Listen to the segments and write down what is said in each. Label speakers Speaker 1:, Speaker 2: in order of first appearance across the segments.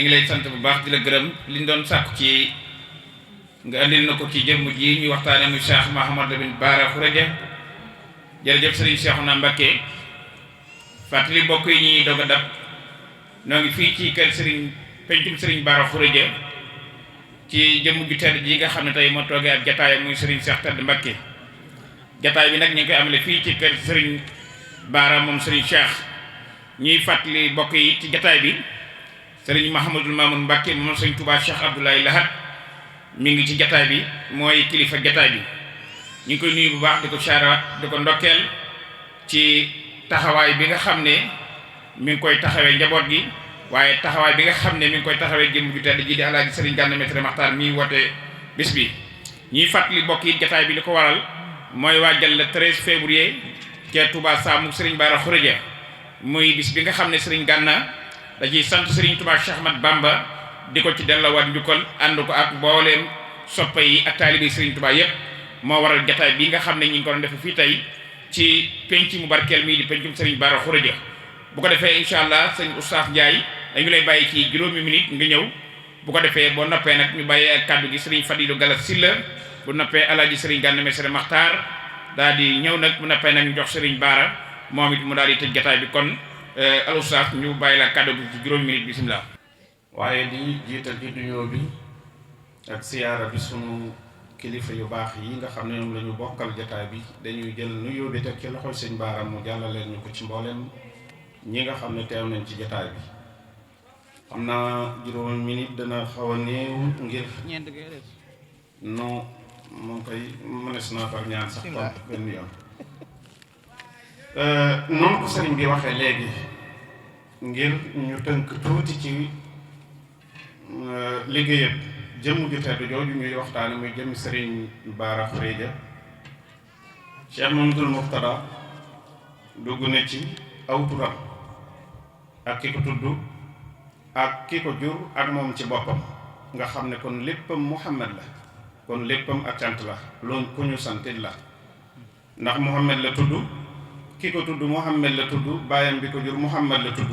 Speaker 1: ñu ngi lay sant bu baax di la gërëm liñ doon sàkku ci nga andil na ko ci jëmm ji ñu waxtaane muy Cheikh Mouhamadou Lamine Bara Khourédia jërëjëf Serigne Cheikhouna Mbacké fàttali mbokk yi ñuy doog a dab noo ngi fii ci kër Serigne pencum Serigne Bara Khourédia ci jëmm ju tedd ji nga xam ne tey moo toogee ak jataayam muy Serigne Cheikh Tedd Mbacké jataay bi nag ñu ngi koy amale fii ci kër Serigne Bara moom Serigne Cheikh ñuy fàttali mbokk yi ci jataay bi Serigne Mahamadul Mamoun Mbacké moom Serigne Touba Cheikh Abdoulaye Lahad mi ngi ci jataay bi mooy kilifa jataay bi ñu ngi koy nuyu bu baax di ko saaraat di ko ndokkeel ci taxawaay bi nga xam ne mi ngi koy taxawee njaboot gi waaye taxawaay bi nga xam ne mi ngi koy taxawee jëmm ju tedd ji di Alaaji Serigne Gana Messere Maxtaar mi woote bis bi ñuy fàttali mbokk yi jataay bi li ko waral mooy waajal le 13 février ca Touba Samou Serigne Bara Khourédia muy bis bi nga xam ne Serigne Gana da ciy sant Serigne Touba Cheikh Ahmad Bamba di ko ci delloowaat njukkal ànd ko ak mbooleem soppe yi ak taalibe Serigne Touba yépp moo waral jataay bi nga xam ne ñi ngi ko doon def fii tey ci penc mu barkeel mii di pencum Serigne Bara Khourédia bu ko defee incha allah sëñ Oustaz Ndiaye dañu lay bàyyi ci juróomi minute nga ñëw bu ko defee boo noppee nag ñu bàyyee ak kàddu gi Serigne Fadilou Galas Silla bu noppee Alaaji Serigne Gana Messere Maxtaar daal di ñëw nag bu noppee nag ñu jox Serigne Bara moom it mu daal di tëj jataay bi kon al Oustaz ñu bàyyi la kàddu gi ci juróomi minute bisimilah.
Speaker 2: waaye di jiital ci nuyoo bi ak siyaara bi sunu kilifa yu baax yi nga xam ne ñoom la ñu bokkal jataay bi dañuy jël nuyoo bi teg ci loxol sëñ Bara mu jàllaleen ñu ko ci mboolem ñi nga xam ne teew nañ ci jataay bi xam naa juróomi minute dana xaw a néew ngir non moom koy mënees naa far ñaan sax kon benn yoon noonu ko sëriñ bi waxee léegi ngir ñu tënk tuuti ci liggéeyam jëmm ju tedd jooju ñuy waxtaane muy jëmm Serigne Bara Khourédia Cheikh Mamadou Mourtada dugg na ci aw turam ak ki ko tudd ak ki ko jur ak moom ci boppam nga xam ne kon léppam Muhammad la kon léppam ak cant la loolu ku ñu santit la ndax Muhammad la tudd ki ko tudd Muhammad la tudd baayam bi ko jur Muhammad la tudd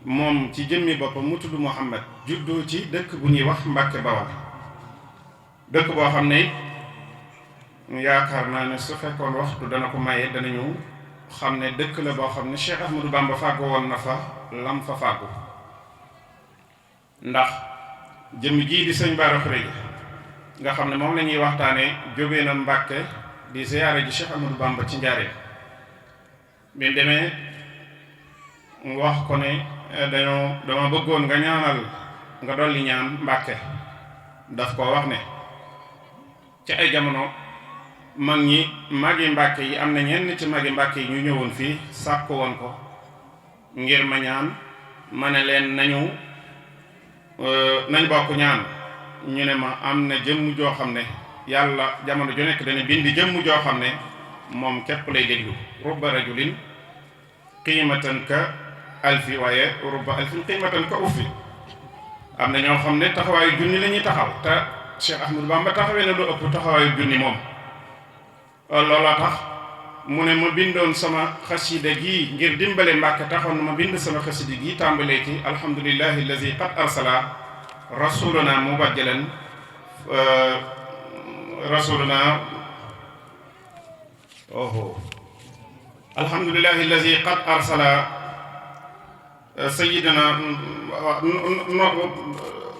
Speaker 2: moom ci jëmmi boppam mu tudd Muhammad juddoo ci dëkk bu ñuy wax Mbàkke Bawal dëkk boo xam ne yaakaar naa ne su fekkoon waxtu dana ko maye danañu xam ne dëkk la boo xam ne Cheikh Ahmadou Bamba fàggu woon na fa lam fa fàggu ndax jëmmi jii di sëñ Bara Khourédia nga xam ne moom la ñuy waxtaanee jógee na Mbàkke di ziyaare ji Cheikh Ahmadou Bamba ci Njaaréem bi demee wax ko ne dama bëggoon nga ñaanal nga dolli ñaan Mbàkke daf ko wax ne ci ay jamono mag ñi magi Mbàkke yi am na ñenn ci magi Mbàkke yi ñu ñëwoon fii sàkku woon ko ngir ma ñaan ma ne leen nañ bokk ñaan ñu ne ma am na jëmm joo xam ne yàlla jamono ju nekk dana bind jëmm joo xam ne moom képp lay déglu rubba rajulin qiimatan ka alfi waaye rubba alfin qiimatan ka uffi am na ñoo xam ne taxawaayu junni la ñuy taxaw te Cheikh Ahmadou Bamba taxawee na lu ëpp taxawaayu junni moom looloo tax mu ne ma bindoon sama xasida gi ngir dimbale Mbàkke taxoon na ma bind sama xasida gi tàmbalee ci alhamdulillahi allazi qad arsala rasulana mubajjalan rasulana alhamdulillahi allazi qad arsala sayyidina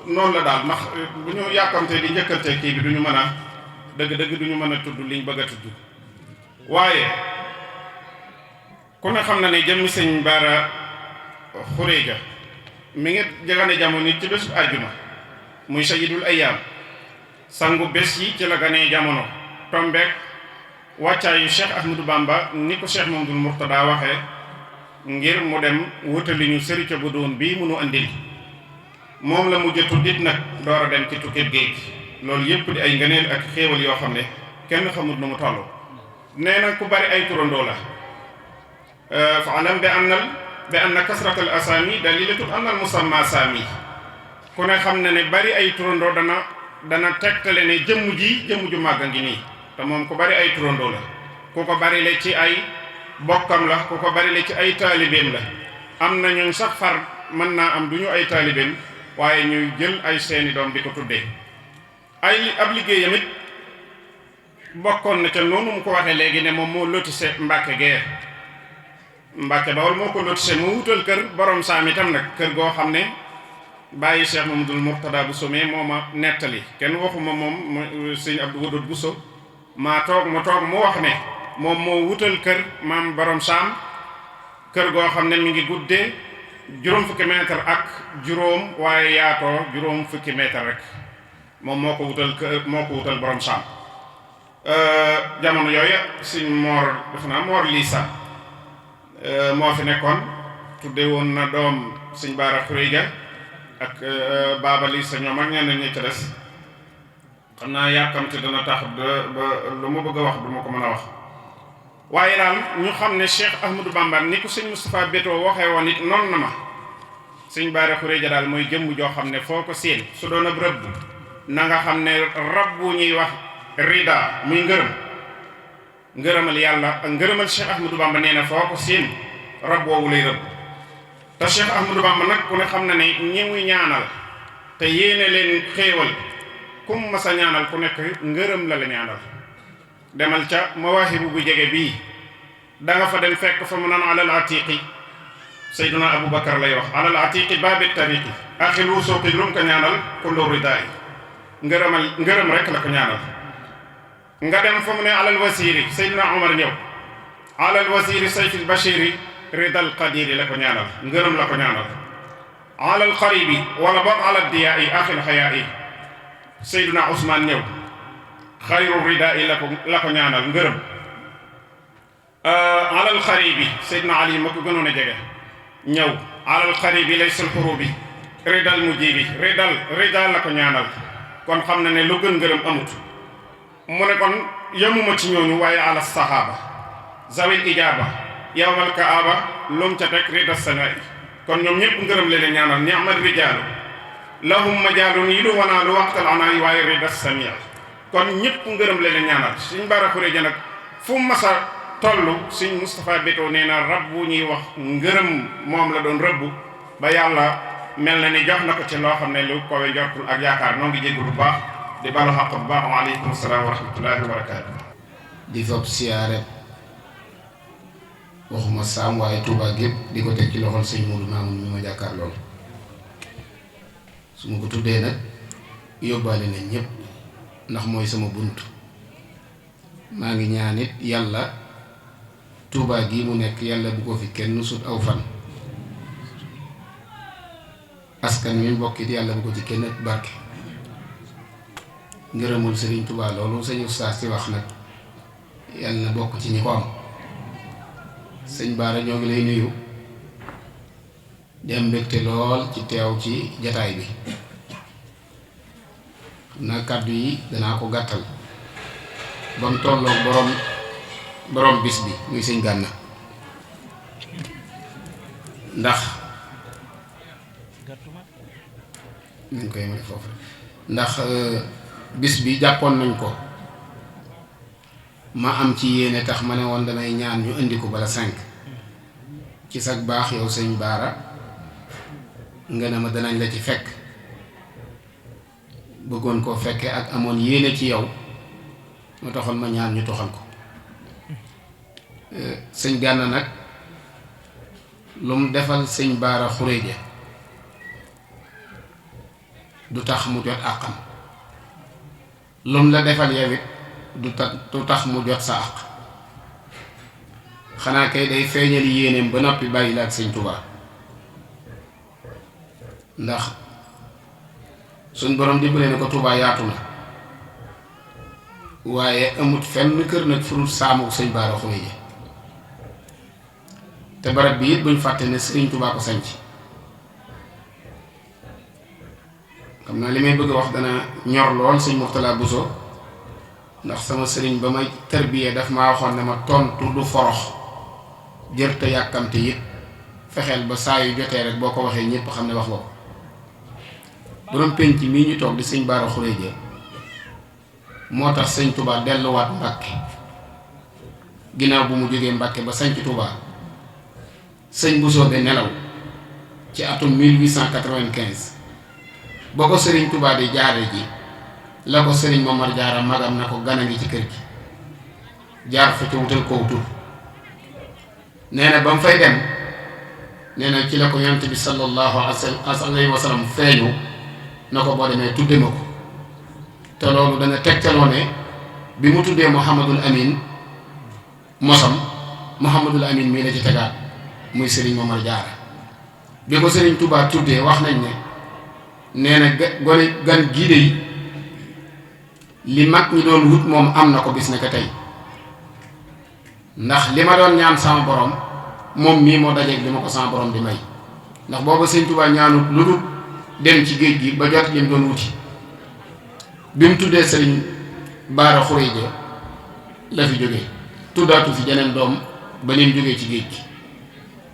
Speaker 2: noonu la daal ndax bu ñu yàkkamtee di njëkkante kii bi du ñu mën a dëgg-dëgg du ñu mën a tudd liñ bëgg a tudd waaye ku ne xam na ne jëmmi sëñ Bara Khourédia mi ngi jagane jamono nit ci bésu àjjuma muy sayyidul ayyaam sangu bés yi ci la ganee jamono tombeek wàccaayu Cheikh Ahmadou Bamba ni ko Cheikh Mamadou Mourtada waxee ngir mu dem wutali ñu sërica bu doon bii munu andil moom la mujj tuddit nag door a dem ci tukkib géej loolu yépp di ay ngëneel ak xéewal yoo xam ne kenn xamut nu mu toll nee na ku bari ay turandoo la fa alam bi anna kasratal asami dalilatul anna al musamma sami ku ne xam ne ne bari ay turandoo dana tegtale ne jëmm ju màgg a ngi nii te moom ku bari ay turandoo la ku ko bari le ci ay bokkam la ku ko bari le ci ay taalibeem la am na ñun sax far mën naa am du ñu ay taalibeem waaye ñuy jël ay seeni doom di ko tuddee ab liggéeyam it bokkoon na ca noonu mu ko waxee léegi ne moom moo lotissé Mbàkke gee Mbàkke Bawol moo ko lotissé mu wutal kër borom saam itam nag kër goo xam ne bàyyi Cheikh Mamadou Mourtada Bousso mais moo ma nettali kenn waxuma moom sëñ Abdou Wadoud Bousso mu toog mu wax ne moom moo wutal kër maam borom saam kër goo xam ne mi ngi guddee juróom fukki mètre ak juróom waaye yaatoo juróom fukki mètre rek moom moo ko wutal borom saam jamono yooyu suñ moor def naa moor liisa moo fi nekkoon tudde woon na doom suñ baara xuréja ak baaba liisa ñoom ak ñenn ñi ca des xam naa yàkkamte dana tax ba lu ma bëgg a wax du ma ko mën a wax waaye daal ñu xam ne Cheikh Ahmadou Bamba ni ko sëñ Moustapha Beto waxee woon it noonu na ma sëñ baara xuréja daal mooy jëmm joo xam ne foo ko séen su doon ab rëbb na nga xam ne rab bu ñuy wax rida muy ngërëmal yàlla ak ngërëmal Cheikh Ahmadou Bamba nee na foo ko séen rab woowu lay rëbb te Cheikh Ahmadou Bamba nag ku ne xam na ne ñi muy ñaanal te yéene leen xéewal kum ma sa ñaanal ku nekk ngërëm la ñaanal demal ca mawaahibu bu jege bii da nga fa dem fekk fa mu naan alal atiqi Seyduna Aboubacar lay wax alal atiqi baabi tariqi axil wusuqi lu mu ko ñaanal kullu ridaay ngërëm rek la ko ñaanal nga dem fa mu ne alal wasiri Seydina Omar ñëw alal wasiri sayfil bashiri ridal qadiri la ko ñaanal ngërëm la ko ñaanal alal xaribi wala boog alal diyaa yi axil xayaa yi Seydina Ousmane ñëw xayru rida yi la ko ñaanal ngërëm alal xaribi Seydina Ali ma ko gënoon a jege ñëw alal xaribi lay sul xurubi ridal mujibi ridal la ko ñaanal kon xam na ne lu gën ngërëm amut mu ne kon yemuma ci ñooñu waaye ala sahaba zawil ijaba yawmal kaaba lum ca teg rida sanai kon ñoom ñëpp ngërëm leen ñaanal ni'mal rijaalu lahum majaalun yi lu wanaa lu waxtal anaa waaye rida samia kon ñëpp ngërëm leen ñaanal suñ bara xuréja nag fu masa toll suñ Moustapha Beto nee na rab bu ñuy wax ngërëm moom la doon rëbb ba yàlla mel na ni jox na ko ci loo xam ne lu kowe njortul ak yaakaar noo ngi jégg bu baax di balu xaq bu baax waaleykum salaam wa rahmatullahi wa barakaatu
Speaker 3: di fopp siyaare waxuma saam waaye Touba gépp di ko teg ci loxol sëñ Modou Mamoun mi ma jàkkaar lool su ma ko tuddee nag yóbbaale na ñëpp ndax mooy sama bunt maa ngi ñaan it yàlla Touba gi mu nekk yàlla bu ko fi kenn sut aw fan askan wi mbokkit yàlla bu ko ci kenn barke ngërëmul Serigne Touba loolu sëñ Oustaz ci wax nag yàlla na bokk ci ñi ko am sëñ Bara ñoo ngi lay nuyu dem mbégte lool ci teew ci jataay bi xam naa kàddu yi danaa ko gàttal ba mu tolloog borom bis bi muy sëñ Gànna ndax nañ koy may foofu ndax bis bi jàppoon nañ ko ma am ci yéene tax ma ne woon damay ñaan ñu indi ko bala 5 ci sag baax yow sëñ Bara nga ne ma danañ la ci fekk bëggoon koo fekke ak amoon yéene ci yow moo taxoon ma ñaan ñu toxal ko sëñ Gànna nag lu mu defal sëñ Bara Xuréja du tax mu jot àqam lu mu la defal yow it du tax mu jot sa àq xanaa kay day feeñal yéeneem ba noppi bàyyi la ak sëñ Touba ndax suñ borom dimbale na ko Touba yaatu na waaye amut fenn kër nag furut saamu sëñ Bara Xuréja te barab bi it buñ fàtte ne sëriñ Touba ko sanc xam naa li may bëgg a wax dana ñor lool sëñ Mourtala Bousso ndax sama sëriñ ba may tarbiyee daf maa waxoon ne ma tontu du forox jër te yàkkamte it fexeel ba saa yu jotee rek boo ko waxee ñëpp xam ne wax nga ko borom penc mii ñu toog di sëñ Bara Xuréja moo tax sëñ Touba delluwaat Mbàkke ginnaaw bu mu jógee Mbàkke ba sanc Touba sëñ Bousso be nelaw ci atum 1895 ba ko sëriñ Touba di jaare ji la ko sëriñ Momar Jaara magam na ko gana ngi ci kër gi jaar fa ci wutal kow tur nee na ba mu fay dem nee na ci la ko yonent bi sallallahu alayhi wa sallam feeñu na ko boo demee tudde ma ko te loolu dana tegtaloo ne bi mu tuddee Mouhamadul Amin mosam Mouhamadul Amin mii la ci tegaat muy sëriñ Momar Jaara bi ko sëriñ Touba tuddee wax nañ ne nee na gan gii de li mag ñi doon wut moom am na ko bis ne ko tey ndax li ma doon ñaan sama borom moom mii moo dajeeg li ma ko sama borom di may ndax booba sëriñ Touba ñaanut lu dul dem ci géej gi ba jot li mu doon wuti bi mu tuddee sëriñ Baara Xureja la fi jógee tuddaatu fi jeneen doom ba ni mu jógee ci géej gi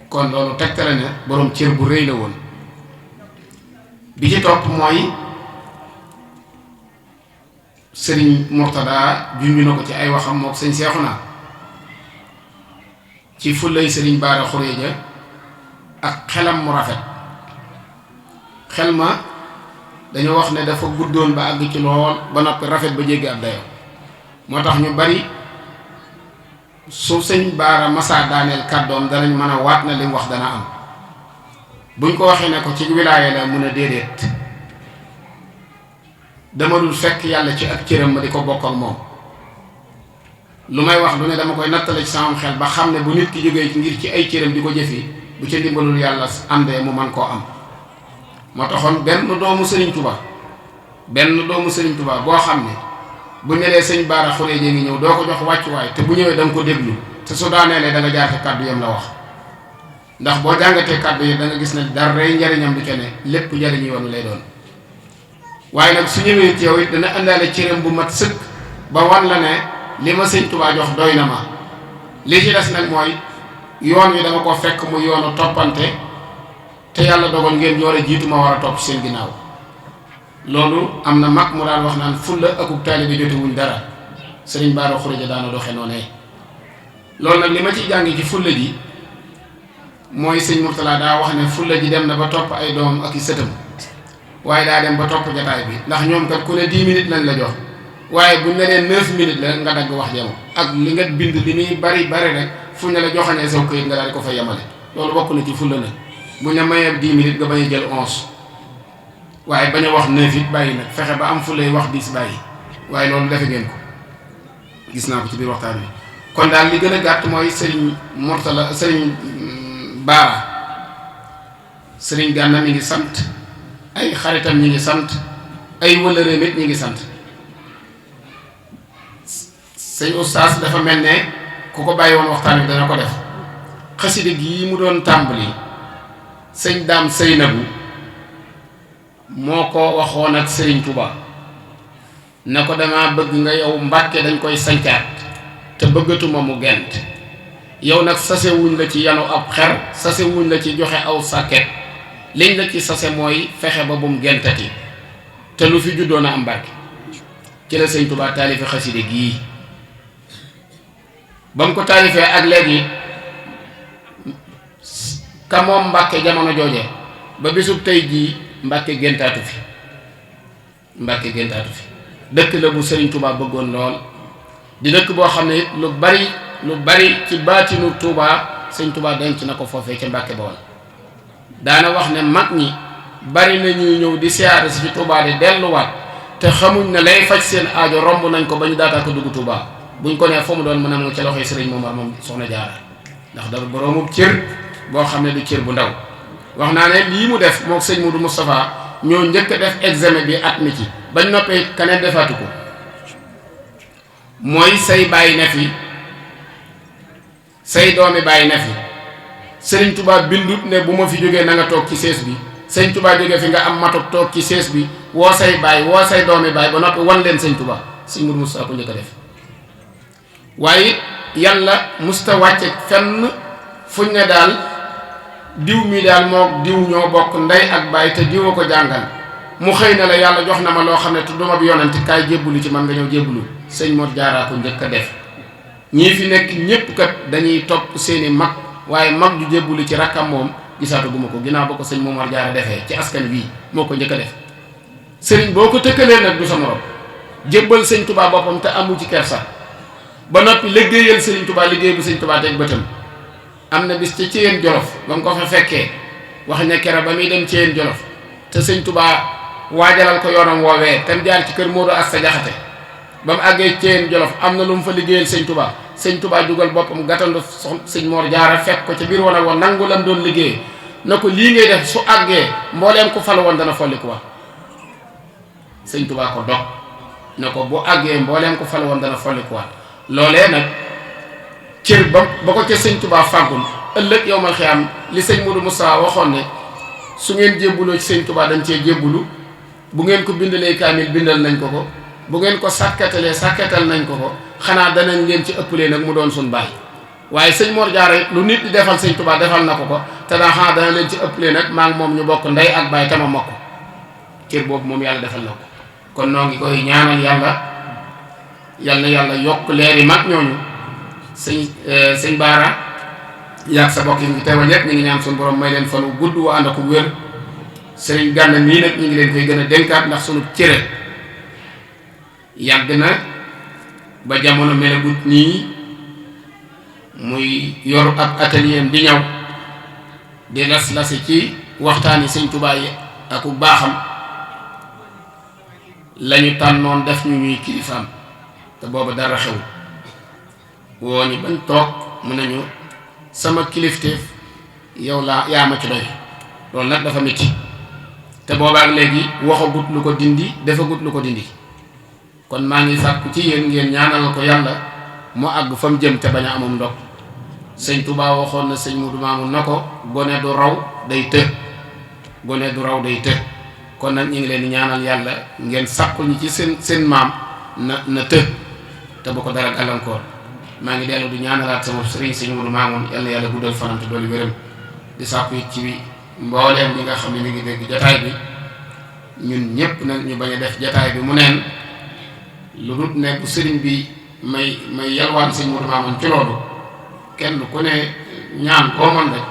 Speaker 3: kon loolu tegtale ne borom cër bu rëy la woon. bi ci topp mooy sëriñ Murtada junj na ko ci ay waxam mook sëñ Seexuna ci fullay sëriñ Baara Xureja ak xelam mu rafet xel ma dañoo wax ne dafa guddoon ba àgg ci lool ba noppi rafet ba jéggi ab dayo moo tax ñu bari su sëñ Baara Massa daaneel kàddoom danañ mën a waat na li mu wax dana am buñ ko waxee ne ko ci wilaaya la mun a déedéet dama dul fekk yàlla ci ak cëram ma di ko bokk ak moom lu may wax lu ne dama koy nattale ci sama xel ba xam ne bu nit ki jógee ngir ci ay cëram di ko jëfi bu ca dimbalul yàlla àndee mu man koo am moo taxoon benn doomu Sëriñ Tuba boo xam ne bu ñëwee sëñ Baara Xureja ngi ñëw doo ko jox wàccuwaay te bu ñëwee da nga ko déglu te su daaneelee da nga jaar ci kàddu yam la wax ndax boo jàngatee kàddu yi da nga gis ne dara rey njariñam du ca ne lépp njariñu yoon lay doon waaye nag su ñëwee ci yow it dana àndaale cëram bu mat sëkk ba wan la ne li ma sëñ Tuba jox doy na ma li ci des nag mooy yoon wi dama ko fekk mu yoonu toppante te yàlla dogal ngeen war a jiitu ma war a topp seen ginnaaw loolu am na mag mu daan wax naan fulla akub taalibe jotewuñ dara sëriñ Baara Xureja daana doxe noonee loolu nag li ma ciy jàngi ci fulla ji mooy sëñ Murtala daa wax ne fulla ji dem na ba topp ay doom ak i sëtam waaye daa dem ba topp jataay bi ndax ñoom kat ku ne 10 minutes lañ la jox waaye buñ ne leen 9 minutes la nga dagg wax jamo ak li nga bind li muy bari rek fu ne la joxañee saw këyit nga daal di ko fa yemale loolu bokk na ci fulla na buñ ne mayee 10 minutes nga bañ a jël 11 waaye bañ a wax 9 it bàyyi nag fexe ba am fullay wax 10 bàyyi waaye loolu defe ngeen ko gis naa ko ci biir waxtaan wi kon daal li gën a gàtt mooy sëriñ Murtala sëriñ Baara sëriñ Gànna mi ngi sant ay xaritam ñi ngi sant ay wëllëreem it ñi ngi sant sëñ Oustaz dafa mel ne ku ko bàyyi woon waxtaan wi dana ko def xasida gi mu doon tàmbali sëñ Daam Seynabu moo ko waxoon ak sëriñ Touba na ko dama bëgg nga yow Mbàkke dañ koy sancaat te bëggatuma mu gent yow nag sasewuñ la ci yanu ab xer sasewuñ la ci joxe aw sàkket liñ la ci sase mooy fexe ba bum gentati te lu fi juddoon a am Mbàkke ci la sëñ Touba taalife xaside gii ba mu ko taalifee ak léegi ka moom Mbàkke jamono jooje ba bisub tey jii Mbàkke géntaatu fi dëkk la bu sëriñ Touba bëggoon lool di dëkk boo xam ne it lu bari ci baatinu Touba sëñ Touba denc na ko foofee ca Mbàkke Bawol daana wax ne mag ñi bari na ñuy ñëw di siyaare si ci Touba di delluwaat te xamuñ ne lay faj seen aajo romb nañ ko ba ñu daataa ko dugg Touba buñ ko nee fa mu doon mën a mu ca loxoy sëriñ Momar moom soxna Jaara ndax dafa boroomu cër boo xam ne du cër bu ndaw wax naa ne lii mu def mook sëñ Modou Moustapha ñoo njëkk a def examen bi at mi ci bañ noppee keneen defaatu ko mooy say bàyyi na fi say doomi bàyyi na fi sëriñ Touba bindut ne bu ma fi jógee na nga toog ci sees bi sëñ Touba jógee fi nga am matuk toog ci sees bi woo say bàyyi woo say doomi bàyyi ba noppi wan leen sëñ Touba sëñ Modou Moustapha ko njëkk a def waaye yàlla musta wàcce fenn fuñ ne daal diw mi daal moo diw ñoo bokk ndey ak baay te diw a ko jàngal mu xëy na la yàlla jox na ma loo xam ne te duma bi yonent kaay jébbulu ci man nga ñëw jébbulu sëñ Mor Jaara ko njëkk a def ñii fi nekk ñépp kat dañuy topp seeni mag waaye mag ju jébbulu ci rakkam moom gisaatu guma ko ginnaaw ba ko sëñ Momar Jaara defee ci askan bii moo ko njëkk a def sëriñ boo ko tëkkalee nag du sa morom jébbal sëñ Touba boppam te amu ci kersa ba noppi liggéeyal sëriñ Touba liggéey bu sëñ Touba teg bëtam. am na bis ca Ceyeen Jolof ba mu ko fa fekkee wax ne kera ba muy dem Ceyeen Jolof te sëñ Touba waajalal ko yoonam woowee te mu jaar ci kër Modou Asta Jaxate ba mu àggee Ceyeen Jolof am na lu mu fa liggéeyal sëñ Touba jugal boppam gàttandu sëñ Mor Jaara fekk ko ca biir woon ak woon nangu lam doon liggéey na ko lii ngay def su àggee mbooleem ku falu woon dana folli ko wax sëñ Touba ko dog na ko bu àggee mbooleem ku falu woon dana folli ko wax loolee nag cër ba ko ca sëñ Touba fàggul ëllëg yowmal xiyaam li sëñ Modou Moussa waxoon ne su ngeen jébbuloo ci sëñ Touba dañ cee jébbulu bu ngeen ko bindalee kaamil bindal nañ ko ko bu ngeen ko sàkkatalee sàkkatal nañ ko ko xanaa danañ leen ci ëppalee nag mu doon suñ baay waaye sëñ Mor Jaara lu nit di defal sëñ Touba defal na ko te daa xanaa dana leen ci ëppalee nag maa ngi moom ñu bokk ndey ak baay tama mokk cër boobu moom yàlla defal na ko kon noo ngi koy ñaanal yal na yàlla yokk leeri mag ñooñu sëñ Baara yaag sa bokk yi ngi teewal ñëpp ñu ngi ñaan suñu borom may leen fan wu gudd wa ànd ak wér sëriñ Gana mii nag ñu ngi leen koy gën a dénkaat ndax sunu cëre yàgg na ba jamono melagut nii muy yor ab atelier di ñaw di las-lasi ci waxtaani sëñ Touba yi ak bu baaxam lañu tànnoon def ñu ñuy kilifaam te booba dara xew woo ñu bañ toog mu nañu sama kilifteef yow yaa ma ci doy loolu nag dafa metti te boobaak léegi waxagut lu ko dindi defagut lu ko dindi kon maa ngi sàkku ci yéen ngeen ñaanal ko yàlla mu àgg fa mu jëm te bañ a amum ndog sëñ Touba waxoon na sëñ Modou Mamoun na ko gone du raw day të gone du raw day të kon nag ñu ngi leen di ñaanal yàlla ngeen sàkku ñi ci seen maam na të te bu ko dara gàllankoor maa ngi dellu di ñaanalaat sama sëriñ sëñ Modou Mamoun yal na yàlla guddal fanam te doolu wéram di sàkku it ci mbooleem bi nga xam ne mi ngi dégg jataay bi ñun ñëpp nag ñu bañ a def jataay bi mu neen lu dul ne bu sëriñ bi may yalwaan sëñ Modou Mamoun ci loolu kenn ku ne ñaan koo mën rek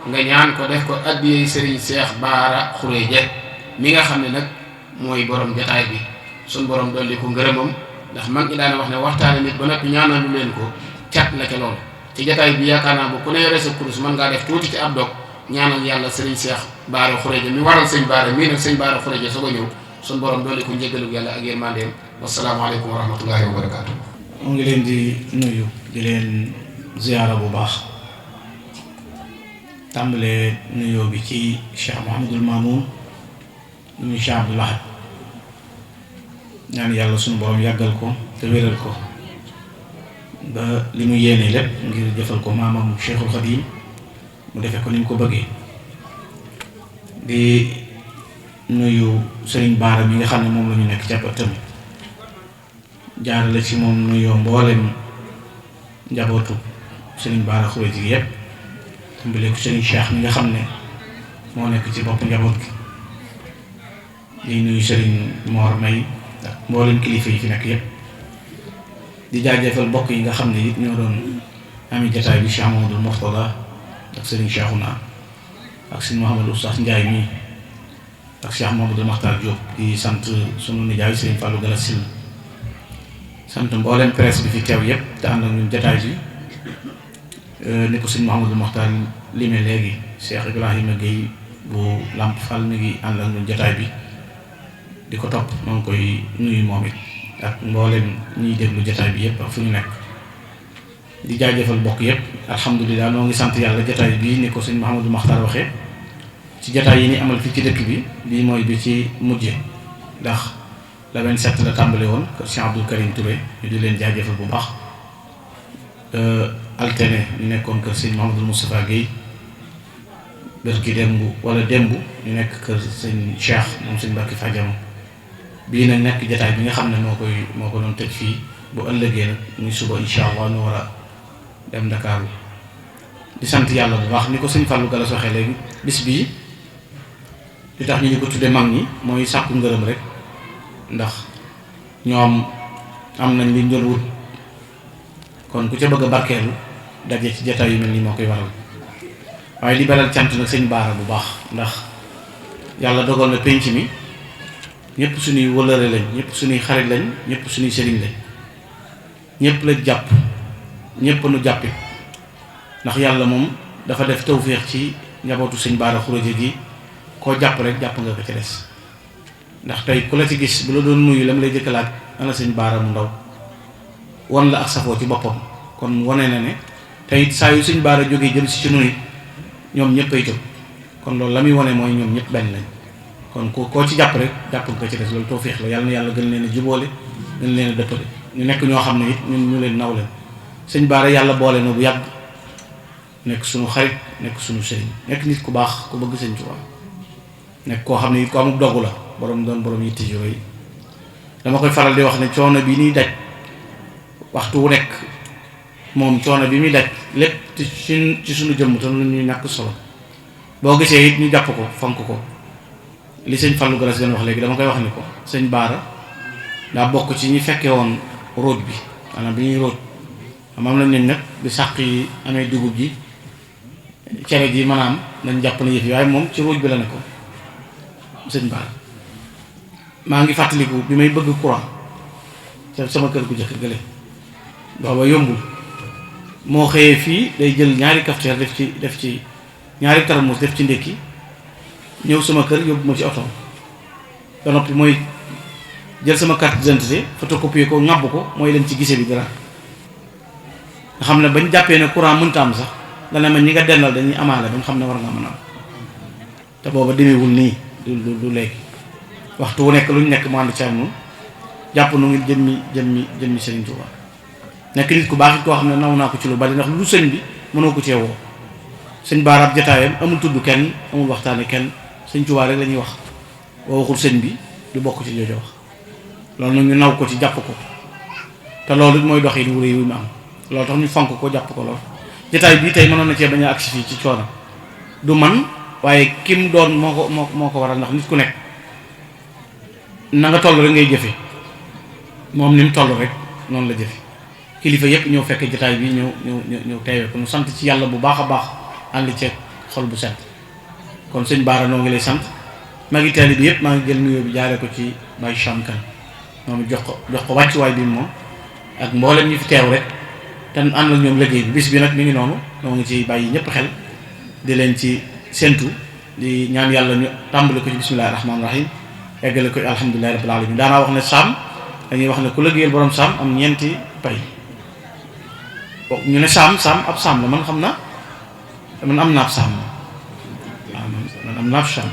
Speaker 3: nga ñaan ko def ko addiyee sëriñ Cheikh Baara Xureje mi nga xam ne nag mooy borom jataay bi suñ borom dolli ko ngërëmam ndax mag ñi daana wax ne waxtaane nit ba noppi ñaanalu leen ko cat la ca loolu ci jataay bi yaakaar naa bu ku ne yore sa kurus mën ngaa def tuuti ci ab dog ñaanal yàlla sëriñ Cheikh Baara Xureje mi waral sëñ Baara mii nag sëñ Baara Xureje soo ko ñëw suñ borom dolli ko njéggalu yàlla ak yërmandeem wasalaamaaleykum wa rahmatullahi wa barakaatu.
Speaker 4: mu ngi leen di nuyu di leen ziyaara bu baax tàmbalee nuyoo bi ci Cheikh Mouhamadul Mamoun ñu Cheikh Abdoul Ahad ñaan yàlla suñu borom yàggal ko te wéral ko ba li mu yéene lépp ngir jëfal ko maamam Cheikhul Khadim mu defee ko ni mu ko bëggee di nuyu Serigne Baara mi nga xam ne moom la ñu nekk ci ab ëttam jaarale ci moom nuyoo mboolem njabootu Serigne Baara Xureje gi yëpp tàmbalee ko Serigne Cheikh mi nga xam ne moo nekk ci bopp njaboot gi di nuyu Serigne Mor May ak mboolem kilifa yi fi nekk yëpp di jaajëfal mbokk yi nga xam ne it ñoo doon ami jataay bi Cheikh Amadou Mourtada ak Serigne Cheikhouna ak Serigne Mouhamadou Oustaz Ndiaye mi ak Cheikh Mamadou Makhtar Diop di sant sunu nijaay Serigne Fallou Galassil sant mboolem presse bi fi teew yëpp te ànd ak ñun jataay bi ni ko sëñ Mouhamadou Makhtar lime léegi Cheikh Ibrahima Gueye bu Lamp Fall mi ngi ànd ak ñun jataay bi di ko topp moo ngi koy nuyu moom it ak mboolem ñuy déglu jataay bi yëpp ak fu ñu nekk di jaajëfal bokk yëpp alhamdulilah noo ngi sant yàlla jataay bii ni ko sëñ Mouhamadou Makhtar waxee ci jataay yi ni amal fii ci dëkk bi bii mooy bi ci mujje ndax la 27 la tàmbale woon kër Cheikh Abdoul Karim Touré ñu di leen jaajëfal bu baax altene ñu nekkoon kër sëñ Mouhamadou Moustapha Guèye bërki démb wala démb ñu nekk kër sëñ Cheikh moom sëñ Mbacke Fadiama bii nag nekk jataay bi nga xam ne moo ko doon tëj fii bu ëllëgee nag muy suba incha allah ñu war a dem Ndakaaru di sant yàlla bu baax ni ko sëñ Fallou Galas waxee léegi bis bii li tax ñu ko tudde mag ñi mooy sàkku ngërëm rek ndax ñoom am nañ liñ doon wut kon ku ca bëgg a barkeelu daje ci jataay yu mel nii moo koy waral waaye li beral cant nag sëñ Baara bu baax ndax yàlla dogal na pénc mi ñëpp suñuy wëlëre lañ, ñëpp suñuy xarit lañ, ñëpp suñuy sëriñ lañ, ñëpp la jàpp, ñëpp nu jàppit ndax yàlla moom dafa def tawféex ci njabootu sëñ Bara Khourédia gi koo jàpp rek jàpp nga ko ci des. ndax tey ku la ci gis bu la doon nuyu la mu lay jëkkalaat ana sëñ Bara mu ndaw wan la ak safoo ci boppam, kon wane na ne tey saa yu sëñ Bara jógee jëm si ci nuyu ñoom ñëpp ay jóg, kon loolu la muy wane mooy ñoom ñëpp benn lañ. kon koo ci jàpp rek jàpp nga ko ci des, loolu tawféex la. yàlla na yàlla gën leen a jubóole, gën leen a dëppale, ñu nekk ñoo xam ne it ñun ñu leen naw leen. sëñ Bara yàlla boole na bu yàgg, nekk suñu xarit, nekk suñu sëriñ, nekk nit ku baax ku bëgg sëñ Tuubaa, nekk koo xam ne it ko amul doggu la, borom doon borom yitte yooyu. dama koy faral di wax ne coono bi ñuy daj waxtu wu nekk moom coono bi muy daj lépp ci suñu jëmm te lu ñuy ñàkk solo. boo gisee it ñu jàpp ko fonk ko, li sëñ Fallou Galas doon wax léegi dama koy wax ni ko sëñ Bara daa bokk ci ñi fekke woon róot bi, maanaam bi ñuy róot am nañ nag bi sàq yi amee dugub ji cere ji maanaam dañ jàpp na yëf yi, waaye moom ci róot bi la ne ko sëñ Bara. maa ngi fàttaliku bi may bëgg courant ca sama kër gu jëkk gële booba yombul, moo xëyee fii day jël ñaari cafetière def ci ñaari taramus def ci ndékki ñëw sama kër yóbbu ma ci oto ba noppi mooy jël sama carte d'identité photocopier ko ŋàbb ko mooy leen ci gise bi dara nga xam ne bañ jàppee ne courant mënta am sax dana ma ñi nga dennal dañuy amaale ba nga xam ne war nga mën a am te booba demeewul nii du léegi waxtu wu nekk lu ñu nekk mu ànd ci am noonu jàpp nu ngi jëmmi Serigne Touba nekk nit ku baax it koo xam ne naw naa ko ci lu bari ndax lu sëñ bi mënoo ko cee woo. sëñ Bara ab jotaayam amul tudd kenn, amul waxtaane kenn, sëñ Touba rek la ñuy wax, boo waxul sëñ bi du bokk ci jooju wax. loolu nag ñu naw ko ci jàpp ko te loolu mooy dox yi wu rëy wu mu am, loolu tax ñu fonk ko jàpp ko lool. jotaay bii tey mënoon na cee bañ a agsi fii ci coono du man waaye kim doon moo ko waral, ndax nit ku nekk na nga toll rek ngay jëfe, moom ni mu toll rek noonu la jëfe. kilifa yëpp ñëw fekk jotaay bi ñëw teewee ko ñu sant ci yàlla bu baax a baax, ànd ceeg xol bu set. kon sëñ Bara noo ngi lay sant, maa ngi taali bi yëpp maa ngi jël nuyoo bi jaaree ko ci Baye Cham Kane moom jox ko wàccuwaay bi moom ak mboolem ñi fi teew rek te ànd ak ñoom liggéey bi. bis bi nag mi ngi noonu, noo ngi ci bàyyi ñëpp xel di leen ci séntu, di ñaan yàlla ñu tàmbali ko ci bismillahi rahmaani rahim, eggale ko alhamdulillahi rabbil alamin. daanaa wax ne saam dañuy wax ne ku liggéeyal borom saam am ñeenti pay. ñu ne saam ab saam la, man xam naa man am naa ab saam, waaw man am naa ab saam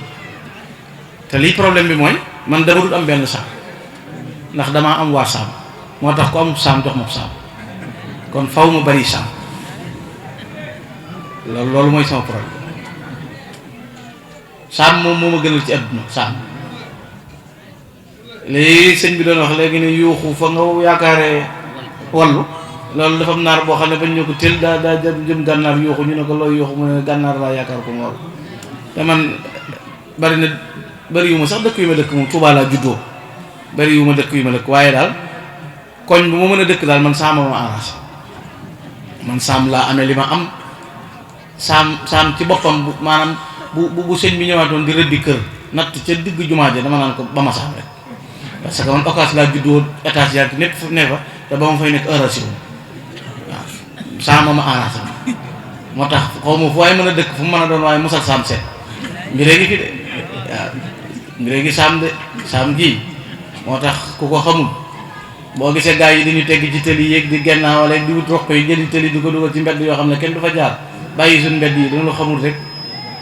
Speaker 4: te lii problème bi mooy man dama dul am benn saam ndax damaa am waa saam, moo tax ku amul saam jox ma saam, kon faw ma bari saam. loolu mooy sama problème. saam moom moo ma gënal ci àdduna saam. léegi sëñ bi doon wax léegi ne yuuxu fa nga yaakaaree wallu, loolu dafa am naar boo xam ne bañ ñoo ko tël daa jëm gànnaar yuuxu, ñu ne ko looy yuuxu mu ne gànnaar laa yaakaar ko mu wallu. te man bari yu ma sax dëkk yu ma dëkk moom Tuubaa laa juddoo, bari yu ma dëkk yu ma dëkk, waaye daal koñ bu ma mën a dëkk daal man saam ma arrangé, man saam laa amee li ma am. saam ci boppam maanaam bu sëñ bi ñëwaatoon di rëddi kër natt ca digg jumaa ja dama naan ko ba ma saam rek, parce que man occas laa juddoo étage yaa nekk fu ne fa te ba ma fay nekk arrangé wu waaw saam ma arrangé moo tax xaw ma fu waaye mën a dëkk fu mu mën a doon waaye mosal saam seet mbiree gi fi de waaw mbiree gi saam ji moo tax ku ko xamul boo gisee gaa yi dañu tegg ci tëli yéeg di gennaa wala di wut roq yi jëli tëli di ko dugal ci mbedd yoo xam ne kenn du fa jaar bàyyi suñu mbedd yi dañu xamul rek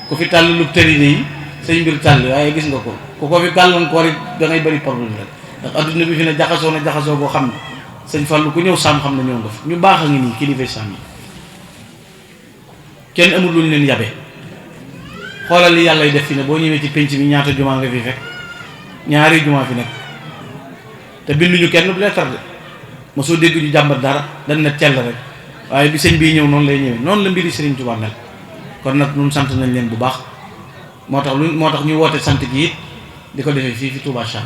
Speaker 4: ku fi tàll lu tëri yi say mbir tàll, waaye gis nga ko ku ko fi gàllankoor it da ngay bëri problème rek ndax adduna bi fi ne jaxasoo boo xam ne sëñ Fallu ku ñëw saam xam ne ñëw nga fi. ñu baax a ngi nii kilifa saam yi kenn amul lu ñu leen yabe, xoolal li yàlla def fi ne boo ñëwee ci penc mi ñaata jumaa nga fi fekk, ñaari jumaa fi nekk te binduñu kenn du lettre de mosoo dégg ñu jàmbat dara, dañ na cell rek. waaye bi sëñ bii ñëw noonu lay ñëwee, noonu la mbiri Serigne Touba mel. kon nag ñun sant nañ leen bu baax, moo tax ñu woote sant gi it di ko defee fii fi Touba Cham.